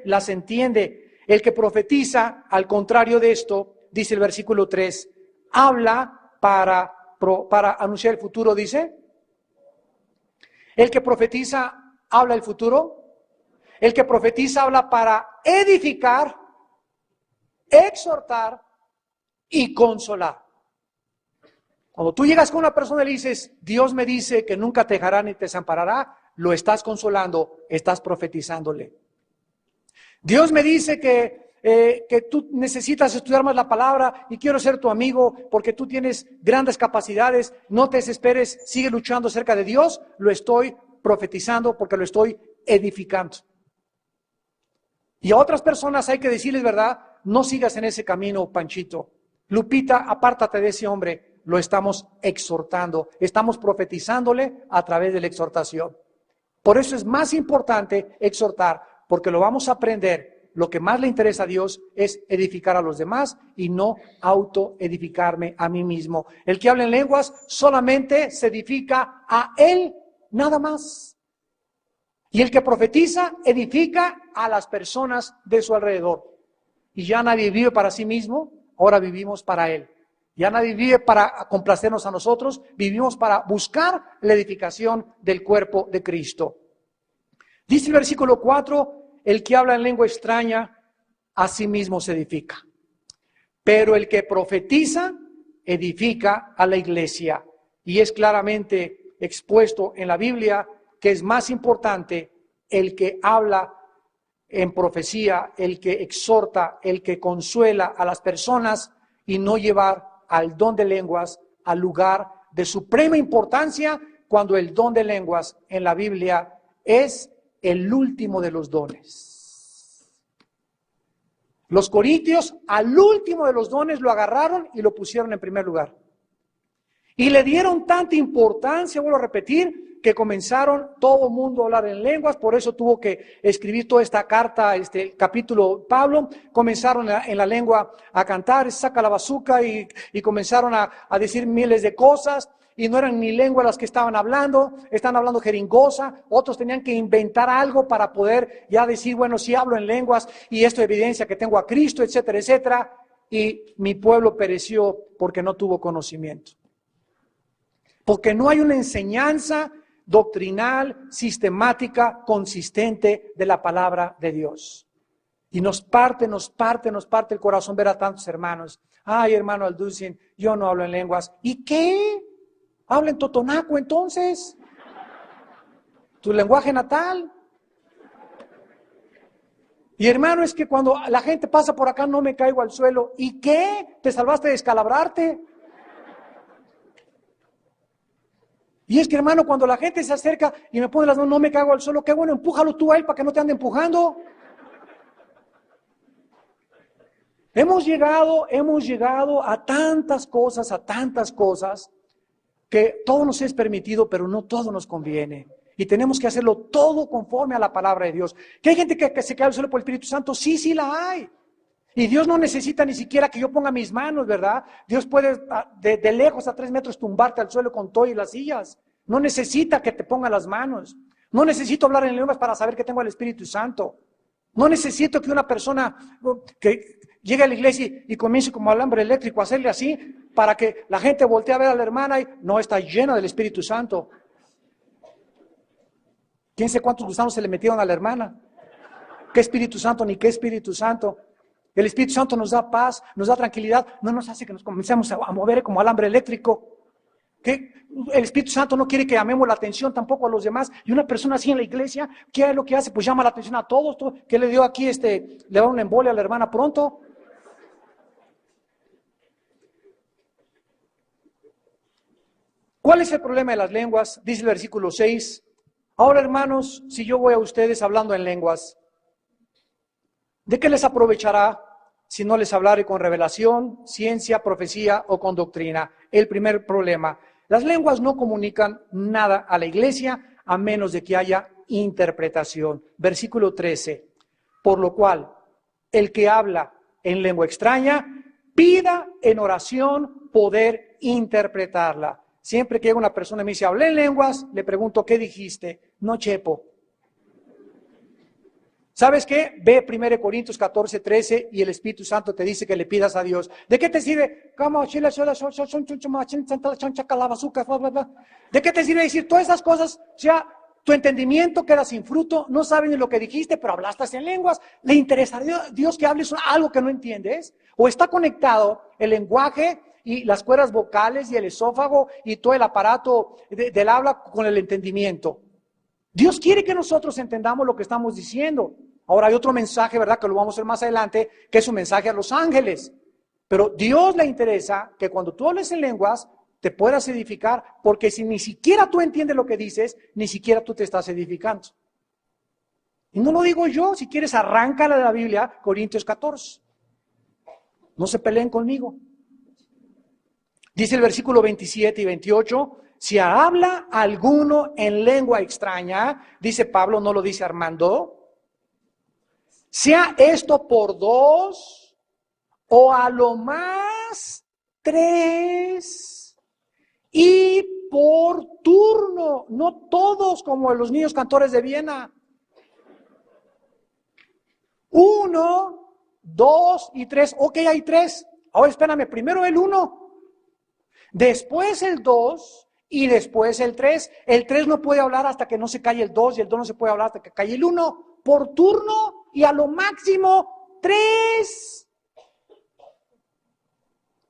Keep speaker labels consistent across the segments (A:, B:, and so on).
A: las entiende. El que profetiza, al contrario de esto, dice el versículo 3, habla para anunciar el futuro, dice. El que profetiza habla el futuro. El que profetiza habla para edificar, exhortar y consolar. Cuando tú llegas con una persona y le dices, Dios me dice que nunca te dejará ni te desamparará, lo estás consolando, estás profetizándole. Dios me dice que tú necesitas estudiar más la palabra y quiero ser tu amigo porque tú tienes grandes capacidades, no te desesperes, sigue luchando cerca de Dios, lo estoy profetizando porque lo estoy edificando. Y a otras personas hay que decirles, ¿verdad? No sigas en ese camino, Panchito. Lupita, apártate de ese hombre. Lo estamos exhortando, estamos profetizándole a través de la exhortación. Por eso es más importante exhortar, porque lo vamos a aprender. Lo que más le interesa a Dios es edificar a los demás y no autoedificarme a mí mismo. El que habla en lenguas solamente se edifica a él, nada más. Y el que profetiza edifica a las personas de su alrededor. Y ya nadie vive para sí mismo, ahora vivimos para él. Ya nadie vive para complacernos a nosotros, vivimos para buscar la edificación del cuerpo de Cristo. Dice el versículo 4, el que habla en lengua extraña, a sí mismo se edifica. Pero el que profetiza, edifica a la iglesia. Y es claramente expuesto en la Biblia que es más importante el que habla en profecía, el que exhorta, el que consuela a las personas y no llevar al don de lenguas al lugar de suprema importancia, cuando el don de lenguas en la Biblia es el último de los dones. Los corintios al último de los dones lo agarraron y lo pusieron en primer lugar. Y le dieron tanta importancia, vuelvo a repetir, que comenzaron todo el mundo a hablar en lenguas, por eso tuvo que escribir toda esta carta, este capítulo Pablo. Comenzaron en la lengua a cantar, saca la bazuca y comenzaron a decir miles de cosas, y no eran ni lenguas las que estaban hablando, están hablando jeringosa, otros tenían que inventar algo para poder ya decir, bueno, sí hablo en lenguas, y esto evidencia que tengo a Cristo, etcétera, etcétera, y mi pueblo pereció porque no tuvo conocimiento. Porque no hay una enseñanza doctrinal, sistemática, consistente de la palabra de Dios. Y nos parte el corazón ver a tantos hermanos. Ay, hermano Alducin, yo no hablo en lenguas. ¿Y qué? Habla en totonaco entonces. Tu lenguaje natal. Y hermano, es que cuando la gente pasa por acá no me caigo al suelo. ¿Y qué? ¿Te salvaste de descalabrarte? Y es que, hermano, cuando la gente se acerca y me pone las manos, no me cago al suelo, qué bueno, empújalo tú a él para que no te ande empujando. Hemos llegado a tantas cosas, que todo nos es permitido, pero no todo nos conviene. Y tenemos que hacerlo todo conforme a la palabra de Dios. ¿Que hay gente que se cae al suelo por el Espíritu Santo? Sí la hay. Y Dios no necesita ni siquiera que yo ponga mis manos, ¿verdad? Dios puede de lejos a 3 metros tumbarte al suelo con todo y las sillas. No necesita que te ponga las manos. No necesito hablar en lenguas para saber que tengo el Espíritu Santo. No necesito que una persona que llegue a la iglesia y comience como alambre eléctrico a hacerle así para que la gente voltee a ver a la hermana y no está llena del Espíritu Santo. ¿Quién sabe cuántos gusanos se le metieron a la hermana? ¿Qué Espíritu Santo ni qué Espíritu Santo? El Espíritu Santo nos da paz, nos da tranquilidad, no nos hace que nos comencemos a mover como alambre eléctrico. ¿Qué? El Espíritu Santo no quiere que llamemos la atención tampoco a los demás. Y una persona así en la iglesia, ¿qué es lo que hace? Pues llama la atención a todos. ¿Qué le dio aquí? Le da una embolia a la hermana pronto. ¿Cuál es el problema de las lenguas? Dice el versículo 6. Ahora, hermanos, si yo voy a ustedes hablando en lenguas, ¿de qué les aprovechará si no les hablare con revelación, ciencia, profecía o con doctrina? El primer problema. Las lenguas no comunican nada a la iglesia a menos de que haya interpretación. Versículo 13. Por lo cual, el que habla en lengua extraña, pida en oración poder interpretarla. Siempre que llega una persona y me dice, hablé en lenguas, le pregunto, ¿qué dijiste? No, chepo. ¿Sabes qué? Ve 1 Corintios 14, 13 y el Espíritu Santo te dice que le pidas a Dios. ¿De qué te sirve? ¿De qué te sirve decir todas esas cosas? O sea, tu entendimiento queda sin fruto, no sabes ni lo que dijiste, pero hablaste en lenguas. ¿Le interesaría a Dios que hables algo que no entiendes? ¿O está conectado el lenguaje y las cuerdas vocales y el esófago y todo el aparato del habla con el entendimiento? Dios quiere que nosotros entendamos lo que estamos diciendo. Ahora hay otro mensaje, ¿verdad? Que lo vamos a ver más adelante, que es un mensaje a los ángeles. Pero Dios le interesa que cuando tú hables en lenguas, te puedas edificar, porque si ni siquiera tú entiendes lo que dices, ni siquiera tú te estás edificando. Y no lo digo yo, si quieres arráncala de la Biblia, Corintios 14. No se peleen conmigo. Dice el versículo 27 y 28, si habla alguno en lengua extraña, dice Pablo, no lo dice Armando, sea esto por 2 o a lo más 3 y por turno, no todos como los niños cantores de Viena. 1, 2 y 3, ok, hay 3. Ahora espérame, primero el 1, después el 2 y después el 3. El 3 no puede hablar hasta que no se calle el 2 y el 2 no se puede hablar hasta que calle el 1. Por turno y a lo máximo 3.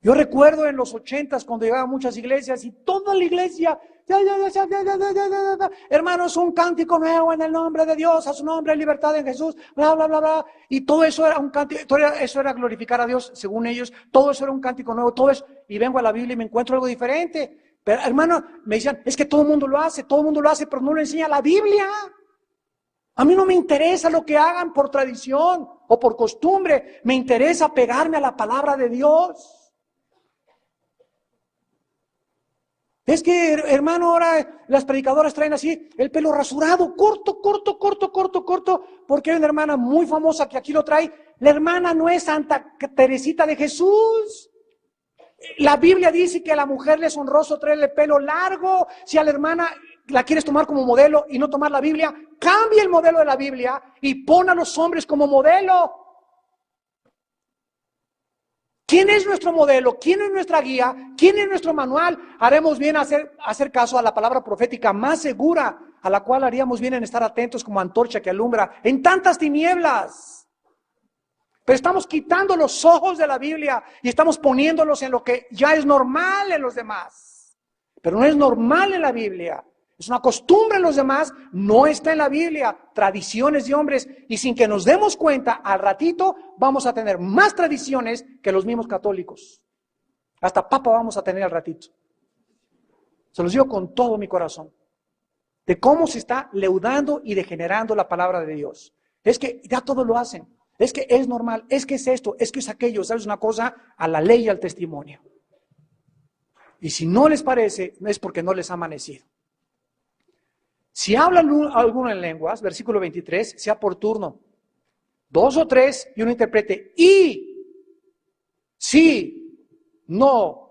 A: Yo recuerdo en los 80s cuando llegaba a muchas iglesias y toda la iglesia, hermanos, un cántico nuevo en el nombre de Dios, a su nombre, libertad en Jesús, bla, bla, bla, bla. Y todo eso era un cántico, todo eso era glorificar a Dios, según ellos, todo eso era un cántico nuevo, todo eso. Y vengo a la Biblia y me encuentro algo diferente. Pero hermano, me decían, es que todo el mundo lo hace, pero no lo enseña la Biblia. A mí no me interesa lo que hagan por tradición o por costumbre, me interesa pegarme a la palabra de Dios. Es que, hermano, ahora las predicadoras traen así el pelo rasurado, corto, porque hay una hermana muy famosa que aquí lo trae. La hermana no es Santa Teresita de Jesús. La Biblia dice que a la mujer le es honroso traerle el pelo largo. Si a la hermana la quieres tomar como modelo y no tomar la Biblia, cambia el modelo de la Biblia y pon a los hombres como modelo. ¿Quién es nuestro modelo? ¿Quién es nuestra guía? ¿Quién es nuestro manual? Haremos bien hacer caso a la palabra profética más segura, a la cual haríamos bien en estar atentos como antorcha que alumbra en tantas tinieblas. Pero estamos quitando los ojos de la Biblia y estamos poniéndolos en lo que ya es normal en los demás. Pero no es normal en la Biblia. Es una costumbre en los demás, no está en la Biblia, tradiciones de hombres, y sin que nos demos cuenta, al ratito vamos a tener más tradiciones que los mismos católicos. Hasta papa vamos a tener al ratito. Se los digo con todo mi corazón, de cómo se está leudando y degenerando la palabra de Dios. Es que ya todo lo hacen, es que es normal, es que es esto, es que es aquello, ¿sabes una cosa? A la ley y al testimonio. Y si no les parece, es porque no les ha amanecido. Si hablan alguno en lenguas, versículo 23, sea por turno, 2 o 3 y uno interprete. Y si no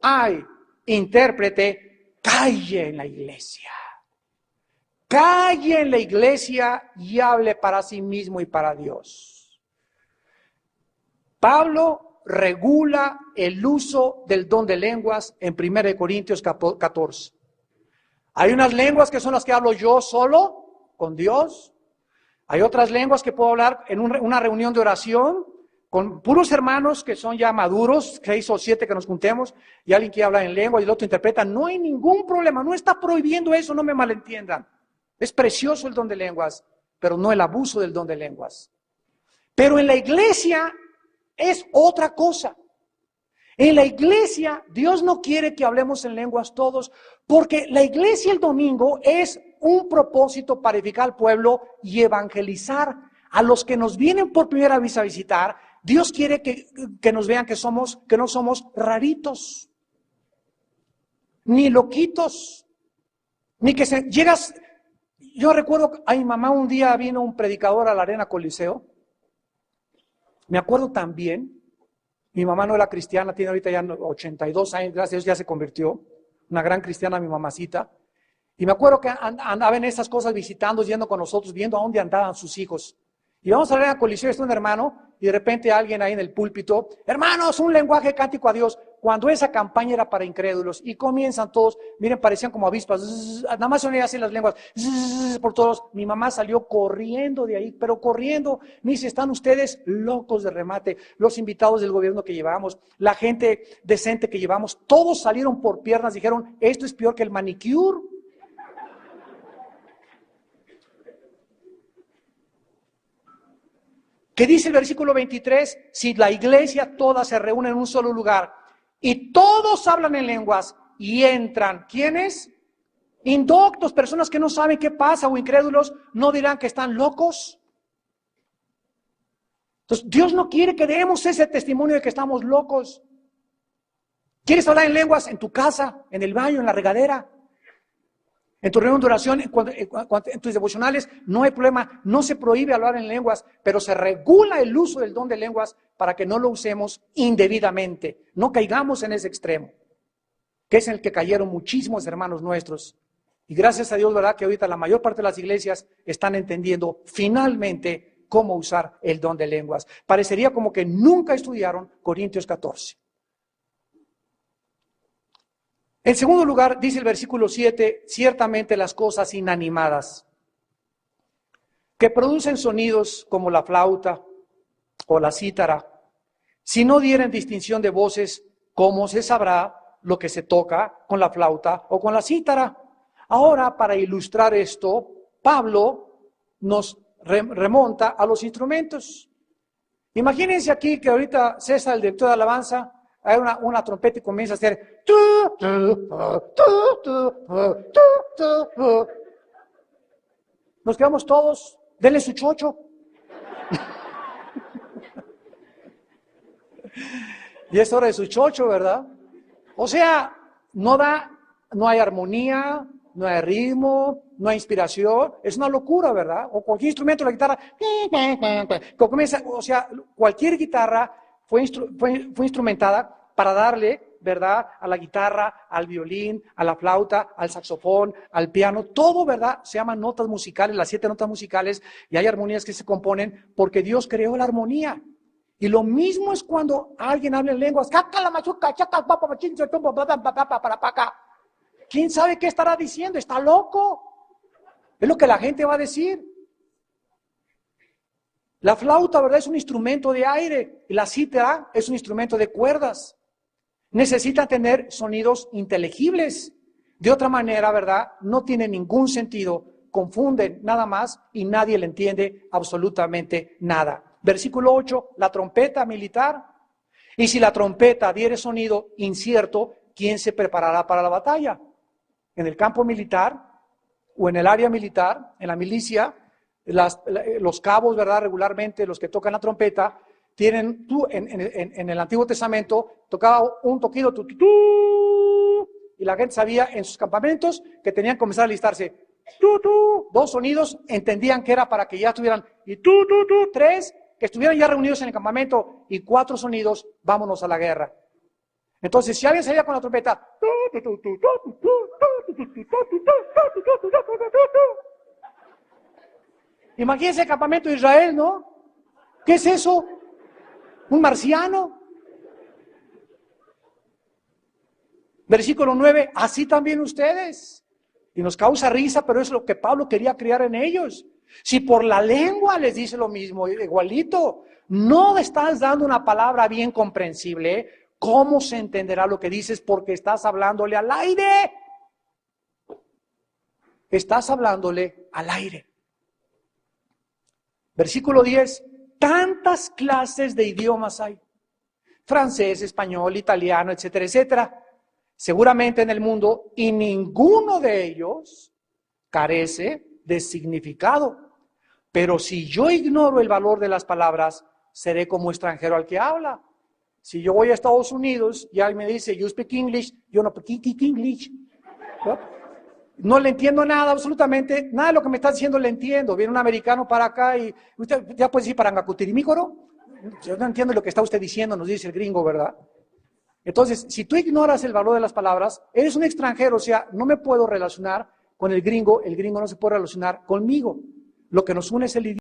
A: hay intérprete, calle en la iglesia. Calle en la iglesia y hable para sí mismo y para Dios. Pablo regula el uso del don de lenguas en 1 Corintios 14. Hay unas lenguas que son las que hablo yo solo, con Dios. Hay otras lenguas que puedo hablar en una reunión de oración, con puros hermanos que son ya maduros, 6 o 7 que nos juntemos, y alguien que habla en lengua y el otro interpreta. No hay ningún problema, no está prohibiendo eso, no me malentiendan. Es precioso el don de lenguas, pero no el abuso del don de lenguas. Pero en la iglesia es otra cosa. En la iglesia, Dios no quiere que hablemos en lenguas todos, porque la iglesia el domingo es un propósito para edificar al pueblo y evangelizar a los que nos vienen por primera vez a visitar. Dios quiere que nos vean que no somos raritos, ni loquitos, ni que llegas. Yo recuerdo, a mi mamá un día vino un predicador a la Arena Coliseo. Me acuerdo también. Mi mamá no era cristiana, tiene ahorita ya 82 años, gracias a Dios ya se convirtió. Una gran cristiana, mi mamacita. Y me acuerdo que andaba en esas cosas visitando, yendo con nosotros, viendo a dónde andaban sus hijos. Y vamos a hablar en la colisión, está un hermano, y de repente alguien ahí en el púlpito, hermanos, un lenguaje cántico a Dios, cuando esa campaña era para incrédulos, y comienzan todos, miren, parecían como avispas, nada más sonían así las lenguas, por todos. Mi mamá salió corriendo de ahí, pero corriendo, me dice, están ustedes locos de remate, los invitados del gobierno que llevamos, la gente decente que llevamos, todos salieron por piernas, dijeron, esto es peor que el manicure. ¿Qué dice el versículo 23? Si la iglesia toda se reúne en un solo lugar y todos hablan en lenguas y entran, ¿quiénes? Indoctos, personas que no saben qué pasa o incrédulos, ¿no dirán que están locos? Entonces, Dios no quiere que demos ese testimonio de que estamos locos. ¿Quieres hablar en lenguas en tu casa, en el baño, en la regadera? En tu reunión de oración, en tus devocionales, no hay problema, no se prohíbe hablar en lenguas, pero se regula el uso del don de lenguas para que no lo usemos indebidamente, no caigamos en ese extremo, que es en el que cayeron muchísimos hermanos nuestros. Y gracias a Dios, ¿verdad? Que ahorita la mayor parte de las iglesias están entendiendo finalmente cómo usar el don de lenguas. Parecería como que nunca estudiaron Corintios 14. En segundo lugar, dice el versículo 7, ciertamente las cosas inanimadas, que producen sonidos como la flauta o la cítara, si no dieren distinción de voces, ¿cómo se sabrá lo que se toca con la flauta o con la cítara? Ahora, para ilustrar esto, Pablo nos remonta a los instrumentos. Imagínense aquí que ahorita César, el director de alabanza, hay una trompeta y comienza a hacer nos quedamos todos, denle su chocho. Y es hora de su chocho, ¿verdad? O sea, no hay armonía, no hay ritmo, no hay inspiración, es una locura, ¿verdad? O cualquier instrumento, la guitarra, comienza, o sea, cualquier guitarra fue instrumentada para darle, ¿verdad? A la guitarra, al violín, a la flauta, al saxofón, al piano, todo, ¿verdad? Se llaman notas musicales, las 7 notas musicales, y hay armonías que se componen porque Dios creó la armonía. Y lo mismo es cuando alguien habla en lenguas, ¿quién sabe qué estará diciendo? Está loco. Es lo que la gente va a decir. La flauta, ¿verdad? Es un instrumento de aire y la cítara es un instrumento de cuerdas. Necesita tener sonidos inteligibles. De otra manera, ¿verdad? No tiene ningún sentido. Confunden nada más y nadie le entiende absolutamente nada. Versículo 8, la trompeta militar. Y si la trompeta diere sonido incierto, ¿quién se preparará para la batalla? En el campo militar o en el área militar, en la milicia, los cabos, ¿verdad? Regularmente los que tocan la trompeta, tienen, en el Antiguo Testamento, tocaba un toquido, y la gente sabía en sus campamentos que tenían que comenzar a alistarse. 2 sonidos, entendían que era para que ya estuvieran, y 3, que estuvieran ya reunidos en el campamento, y 4 sonidos, vámonos a la guerra. Entonces, si alguien salía con la trompeta, imagínense el campamento de Israel, ¿no? ¿Qué es eso? ¿Un marciano? Versículo 9, así también ustedes. Y nos causa risa, pero es lo que Pablo quería crear en ellos. Si por la lengua les dice lo mismo, igualito, no estás dando una palabra bien comprensible, ¿cómo se entenderá lo que dices? Porque estás hablándole al aire. Estás hablándole al aire. Versículo 10, tantas clases de idiomas hay. Francés, español, italiano, etcétera, etcétera. Seguramente en el mundo, y ninguno de ellos carece de significado. Pero si yo ignoro el valor de las palabras, seré como extranjero al que habla. Si yo voy a Estados Unidos y alguien me dice, you speak English, yo no speak English. No le entiendo nada, absolutamente, nada de lo que me está diciendo le entiendo. Viene un americano para acá y usted ya puede decir Parangacutirimícoro. Yo no entiendo lo que está usted diciendo, nos dice el gringo, ¿verdad? Entonces, si tú ignoras el valor de las palabras, eres un extranjero, o sea, no me puedo relacionar con el gringo no se puede relacionar conmigo. Lo que nos une es el idioma.